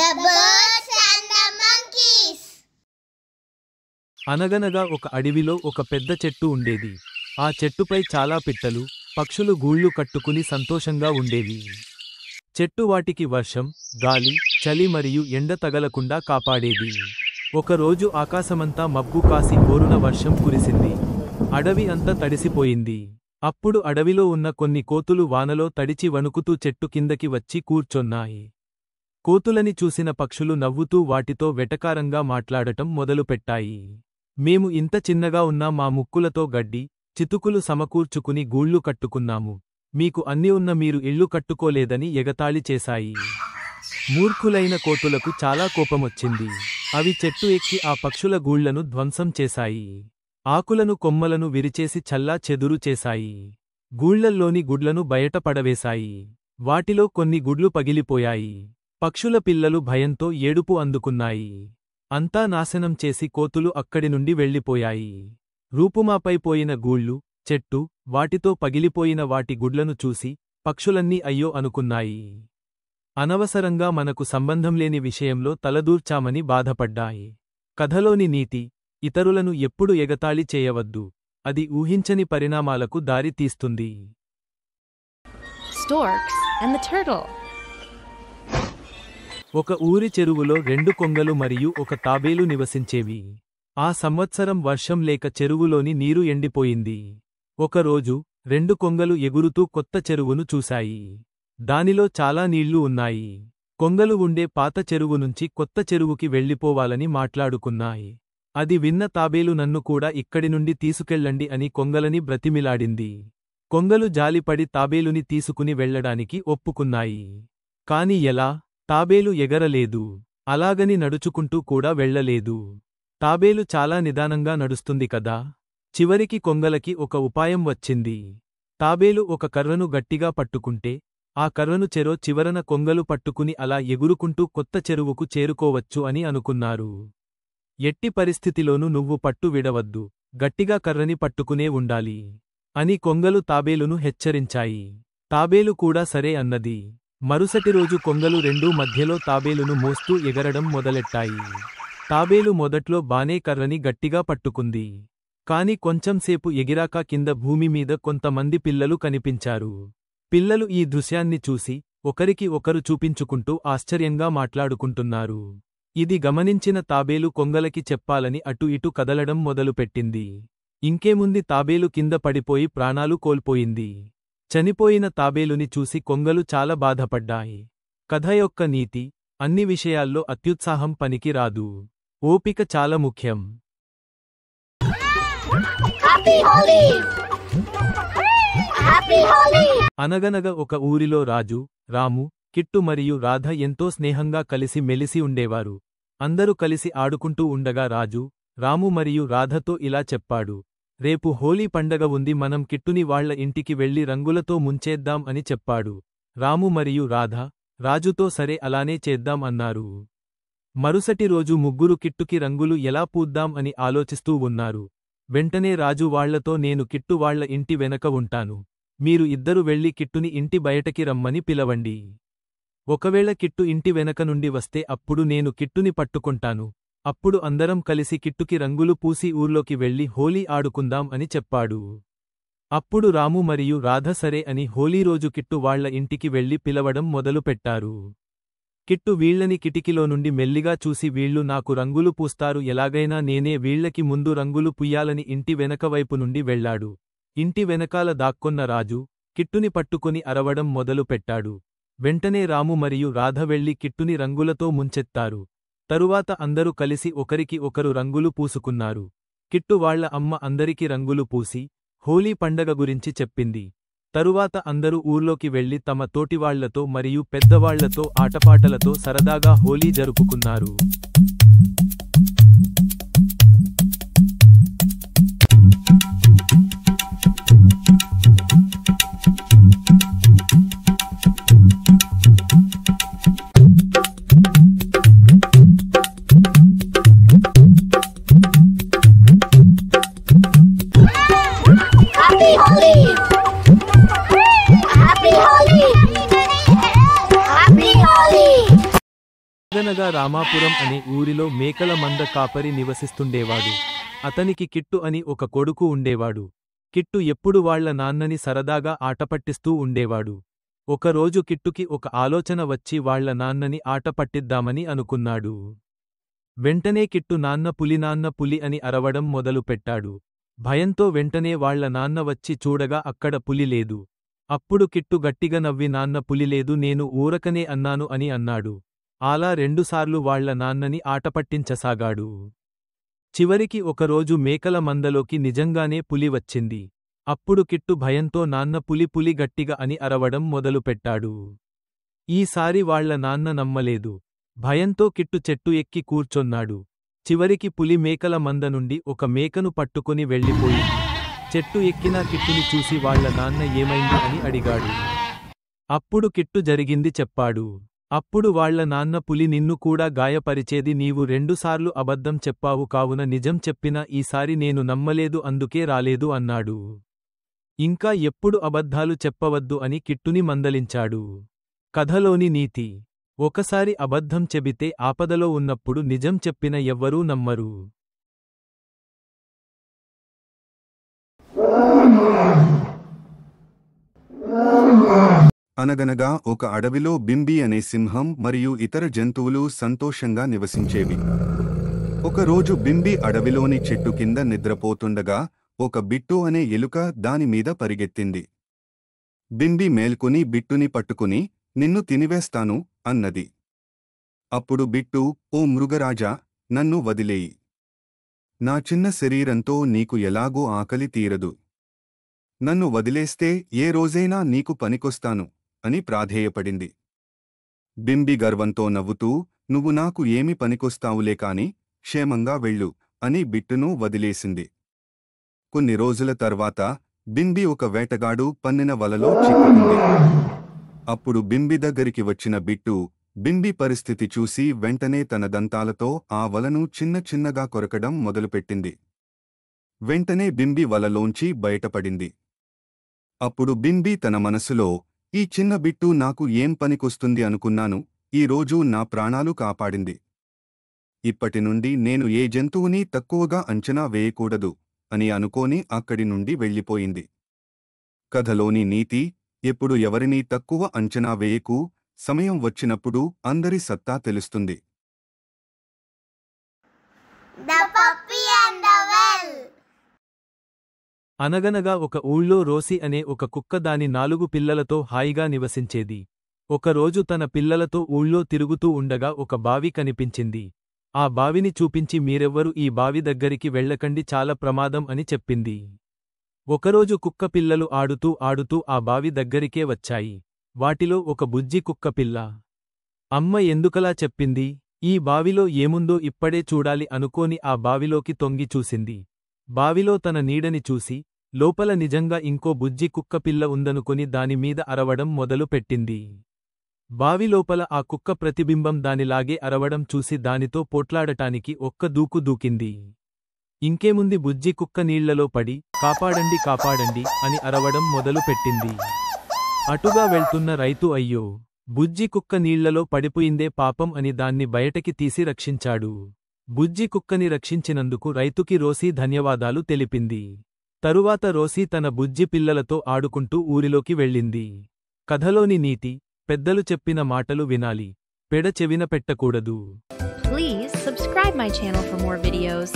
The birds and the monkeys. అనగనగా ఒక అడవిలో ఒక పెద్ద చెట్టు ఉండేది. ఆ చెట్టుపై చాలా పిట్టలు, పక్షులు గూళ్ళు కట్టుకుని సంతోషంగా ఉండేవి. చెట్టు వాటికి వర్షం, గాలి, చలి మరియు ఎండ తగలకుండా కాపాడేది. ఒకరోజు ఆకాశమంతా మబ్బు కాసి బోరున వర్షం కురిసింది. అడవి అంతా తడిసిపోయింది. అప్పుడు అడవిలో ఉన్న కొన్ని కోతులు వానలో తడిచి వణుకుతూ చెట్టు కిందకి వచ్చి కూర్చొన్నాయి. కోతులని చూసిన పక్షులు నవ్వుతూ వాటితో వెటకారంగా మాట్లాడటం మొదలుపెట్టాయి. మేము ఇంత చిన్నగా ఉన్నా మా ముక్కులతో గడ్డి, చితుకులు సమకూర్చుకుని గూళ్ళు కట్టుకున్నాము. మీకు అన్ని ఉన్న మీరు ఇళ్ళు కట్టుకోలేదని ఎగతాళి చేశాయి. మూర్ఖులైన కోతులకు చాలా కోపమొచ్చింది. అవి చెట్టు ఎక్కి ఆ పక్షుల గూళ్లను ధ్వంసం చేశాయి. ఆకులను కొమ్మలను విరిచేసి చల్లా చెదురు చేశాయి. గూళ్లల్లోని గుడ్లను బయట పడవేశాయి. వాటిలో కొన్ని గుడ్లు పగిలిపోయాయి. పక్షుల పిల్లలు భయంతో ఏడుపు అందుకున్నాయి. అంతా నాశనం చేసి కోతులు అక్కడి నుండి వెళ్ళిపోయాయి. రూపుమాపై పోయిన గూళ్ళు, చెట్టు, వాటితో పగిలిపోయిన వాటి గుడ్లను చూసి పక్షులన్నీ అయ్యో అనుకున్నాయి. అనవసరంగా మనకు సంబంధంలేని విషయంలో తలదూర్చామని బాధపడ్డాయి. కథలోని నీతి: ఇతరులను ఎప్పుడు ఎగతాళి చేయవద్దు. అది ఊహించని పరిణామాలకు దారి తీస్తుంది. Storks and the turtle. ఒక ఊరి చెరువులో 2 కొంగలు మరియు ఒక తాబేలు నివసించేవి. ఆ సంవత్సరం వర్షం లేక చెరువులోని నీరు ఎండిపోయింది. ఒకరోజు 2 కొంగలు ఎగురుతూ కొత్త చెరువును చూశాయి. దానిలో చాలా నీళ్లు ఉన్నాయి. కొంగలు ఉండే పాత చెరువు నుంచి కొత్త చెరువుకి వెళ్ళిపోవాలని మాట్లాడుకున్నాయి. అది విన్న తాబేలు నన్ను కూడా ఇక్కడి నుండి తీసుకెళ్ళండి అని కొంగలని బ్రతిమిలాడింది. కొంగలు జాలిపడి తాబేలుని తీసుకుని వెళ్లడానికి ఒప్పుకున్నాయి. కాని ఎలా? తాబేలు ఎగరలేదు. అలాగని నడుచుకుంటూ కూడా వెళ్లలేదు. తాబేలు చాలా నిదానంగా నడుస్తుంది కదా. చివరికి కొంగలకి ఒక ఉపాయం వచ్చింది. తాబేలు ఒక కర్రను గట్టిగా పట్టుకుంటే ఆ కర్రను చెరో చివరన కొంగలు పట్టుకుని అలా ఎగురుకుంటూ కొత్త చెరువుకు చేరుకోవచ్చు అని అనుకున్నారు. ఎట్టి పరిస్థితిలోనూ నువ్వు పట్టు విడవద్దు, గట్టిగా కర్రని పట్టుకునే ఉండాలి అని కొంగలు తాబేలును హెచ్చరించాయి. తాబేలు కూడా సరే అన్నది. మరుసటి రోజు కొంగలు రెండూ మధ్యలో తాబేలును మోస్తూ ఎగరడం మొదలెట్టాయి. తాబేలు మొదట్లో బానే కర్రని గట్టిగా పట్టుకుంది. కాని కొంచెంసేపు ఎగిరాక కింద భూమి మీద కొంతమంది పిల్లలు కనిపించారు. పిల్లలు ఈ దృశ్యాన్ని చూసి ఒకరికి ఒకరు చూపించుకుంటూ ఆశ్చర్యంగా మాట్లాడుకుంటున్నారు. ఇది గమనించిన తాబేలు కొంగలకి చెప్పాలని అటు ఇటు కదలడం మొదలుపెట్టింది. ఇంకేముంది, తాబేలు కింద పడిపోయి ప్రాణాలు కోల్పోయింది. చనిపోయిన తాబేలుని చూసి కొంగలు చాలా బాధపడ్డాయి. కథ యొక్క నీతి: అన్ని విషయాల్లో అత్యుత్సాహం పనికి రాదు. ఓపిక చాలా ముఖ్యం. అనగనగా ఒక ఊరిలో రాజు, రాము, కిట్టు మరియు రాధ ఎంతో స్నేహంగా కలిసి మెలిసి ఉండేవారు. అందరూ కలిసి ఆడుకుంటూ ఉండగా రాజు, రాము మరియు రాధతో ఇలా చెప్పాడు: రేపు హోలీ పండగ ఉంది, మనం కిట్టుని వాళ్ల ఇంటికి వెళ్లి రంగులతో ముంచేద్దాం అని చెప్పాడు. రాము మరియు రాధ రాజుతో సరే అలానే చేద్దాం అన్నారు. మరుసటి రోజు ముగ్గురు కిట్టుకి రంగులు ఎలా పూద్దాం అని ఆలోచిస్తూ ఉన్నారు. వెంటనే రాజు వాళ్లతో, నేను కిట్టు వాళ్ల ఇంటి వెనక ఉంటాను. మీరు ఇద్దరు వెళ్లి కిట్టుని ఇంటి బయటకి రమ్మని పిలవండి. ఒకవేళ కిట్టు ఇంటి వెనక నుండి వస్తే అప్పుడు నేను కిట్టుని పట్టుకుంటాను. అప్పుడు అందరం కలిసి కిట్టుకి రంగులు పూసి ఊర్లోకి వెళ్లి హోలీ ఆడుకుందాం అని చెప్పాడు. అప్పుడు రాము మరియు రాధ సరే అని హోలీ రోజు కిట్టు వాళ్ల ఇంటికి వెళ్లి పిలవడం మొదలుపెట్టారు. కిట్టు వీళ్లని కిటికీలో నుండి మెల్లిగా చూసి, వీళ్లు నాకు రంగులు పూస్తారు, ఎలాగైనా నేనే వీళ్లకి ముందు రంగులు పుయ్యాలని ఇంటి వెనకవైపు నుండి వెళ్లాడు. ఇంటి వెనకాల దాక్కొన్న రాజు కిట్టుని పట్టుకుని అరవడం మొదలుపెట్టాడు. వెంటనే రాము మరియు రాధ వెళ్లి కిట్టుని రంగులతో ముంచెత్తారు. తరువాత అందరూ కలిసి ఒకరికి ఒకరు రంగులు పూసుకున్నారు. కిట్టు వాళ్ల అమ్మ అందరికీ రంగులు పూసి హోలీ పండగ గురించి చెప్పింది. తరువాత అందరూ ఊర్లోకి వెళ్లి తమ తోటివాళ్లతో మరియు పెద్దవాళ్లతో ఆటపాటలతో సరదాగా హోలీ జరుపుకున్నారు. అనగనగా రామాపురం అనే ఊరిలో మేకల మంద కాపరి నివసిస్తుండేవాడు. అతనికి కిట్టు అని ఒక కొడుకు ఉండేవాడు. కిట్టు ఎప్పుడు వాళ్ల నాన్నని సరదాగా ఆటపట్టిస్తూ ఉండేవాడు. ఒకరోజు కిట్టుకి ఒక ఆలోచన వచ్చి వాళ్ల నాన్నని ఆటపట్టిద్దామని అనుకున్నాడు. వెంటనే కిట్టు నాన్న పులి అని అరవడం మొదలుపెట్టాడు. భయంతో వెంటనే వాళ్ల నాన్న వచ్చి చూడగా అక్కడ పులి లేదు. అప్పుడు కిట్టు గట్టిగా నవ్వి నాన్న పులి లేదు, నేను ఊరకనే అన్నాను అని అన్నాడు. అలా రెండుసార్లు వాళ్ల నాన్నని ఆటపట్టించసాగాడు. చివరికి ఒకరోజు మేకల మందలోకి నిజంగానే పులి వచ్చింది. అప్పుడు కిట్టు భయంతో నాన్న పులి గట్టిగా అని అరవడం మొదలుపెట్టాడు. ఈసారి వాళ్ల నాన్న నమ్మలేదు. భయంతో కిట్టు చెట్టు ఎక్కి కూర్చొన్నాడు. చివరికి పులి మేకల మంద నుండి ఒక మేకను పట్టుకుని వెళ్ళిపోయింది. చెట్టు ఎక్కిన కిట్టుని చూసి వాళ్ల నాన్న ఏమైంది అని అడిగాడు. అప్పుడు కిట్టు జరిగింది చెప్పాడు. అప్పుడు వాళ్ల నాన్న పులి నిన్ను కూడా గాయపరిచేది, నీవు రెండుసార్లు అబద్ధం చెప్పావు, కావున నిజం చెప్పినా ఈసారి నేను నమ్మలేదు, అందుకే రాలేదు అన్నాడు. ఇంకా ఎప్పుడు అబద్ధాలు చెప్పవద్దు అని కిట్టుని మందలించాడు. కథలోని నీతి: ఒకసారి అబద్ధం చెబితే ఆపదలో ఉన్నప్పుడు నిజం చెప్పిన ఎవ్వరూ నమ్మరు. అనగనగా ఒక అడవిలో బింబి అనే సింహం మరియు ఇతర జంతువులు సంతోషంగా నివసించేవి. ఒకరోజు బింబి అడవిలోని చెట్టు కింద నిద్రపోతుండగా ఒక బిట్టు అనే ఎలుక దానిమీద పరిగెత్తింది. బింబి మేల్కొని బిట్టుని పట్టుకుని నిన్ను తినివేస్తాను అన్నది. అప్పుడు బిట్టు, ఓ మృగరాజా, నన్ను వదిలేయి. నా చిన్న శరీరంతో నీకు ఎలాగూ ఆకలి తీరదు. నన్ను వదిలేస్తే ఏ రోజైనా నీకు పనికొస్తాను అని ప్రాధేయపడింది. బింబి గర్వంతో నవ్వుతూ, నువ్వు నాకు ఏమి పనికొస్తావులే కాని క్షేమంగా వెళ్ళు అని బిట్టును వదిలేసింది. కొన్ని రోజుల తర్వాత బింబి ఒక వేటగాడు పన్నిన వలలో చిక్కుకుంది. అప్పుడు బింబి దగ్గరికి వచ్చిన బిట్టు బింబి పరిస్థితి చూసి వెంటనే తన దంతాలతో ఆ వలను చిన్నగా కొరకడం మొదలుపెట్టింది. వెంటనే బింబి వలలోంచి బయటపడింది. అప్పుడు బింబి తన మనసులో, ఈ చిన్న బిట్టు నాకు ఏం పనికొస్తుంది అనుకున్నాను, ఈరోజు నా ప్రాణాలు కాపాడింది. ఇప్పటినుండి నేను ఏ జంతువుని తక్కువగా అంచనా వేయకూడదు అని అనుకోని అక్కడి నుండి వెళ్ళిపోయింది. కథలోని నీతి: ఎప్పుడు ఎవరినీ తక్కువ అంచనా వేయకు, సమయం వచ్చినప్పుడు అందరి సత్తా తెలుస్తుంది. The puppy and the well. అనగనగా ఒక ఊళ్ళో రోసి అనే ఒక కుక్క దాని 4 పిల్లలతో హాయిగా నివసించేది. ఒకరోజు తన పిల్లలతో ఊళ్ళో తిరుగుతూ ఉండగా ఒక బావి కనిపించింది. ఆ బావిని చూపించి మీరెవ్వరూ ఈ బావి దగ్గరికి వెళ్ళకండి, చాలా ప్రమాదం అని చెప్పింది. ఒకరోజు కుక్క పిల్లలు ఆడుతూ ఆ బావి దగ్గరికే వచ్చాయి. వాటిలో ఒక బుజ్జి కుక్కపిల్ల, అమ్మ ఎందుకలా చెప్పింది, ఈ బావిలో ఏముందో ఇప్పుడే చూడాలి అనుకోని ఆ బావిలోకి తొంగి చూసింది. బావిలో తన నీడని చూసి లోపల నిజంగా ఇంకో బుజ్జి కుక్కపిల్ల ఉందనుకొని దానిమీద అరవడం మొదలు పెట్టింది. బావిలోపల ఆ కుక్క ప్రతిబింబం దానిలాగే అరవడం చూసి దానితో పోట్లాడటానికి ఒక్క దూకు దూకింది. ఇంకేముంది, బుజ్జి కుక్క నీళ్లలో పడి కాపాడండి కాపాడండి అని అరవడం మొదలు పెట్టింది. అటుగా వెళ్తున్న రైతు అయ్యో, బుజ్జి కుక్క నీళ్లలో పడిపోయిందే పాపం అని దాన్ని బయటకి తీసి రక్షించాడు. బుజ్జి కుక్కని రక్షించినందుకు రైతుకి రోసి ధన్యవాదాలు తెలిపింది. తరువాత రోసి తన బుజ్జి పిల్లలతో ఆడుకుంటూ ఊరిలోకి వెళ్ళింది. కథలోని నీతి: పెద్దలు చెప్పిన మాటలు వినాలి, పెడ చెవిన పెట్టకూడదు. Please subscribe my channel for more videos.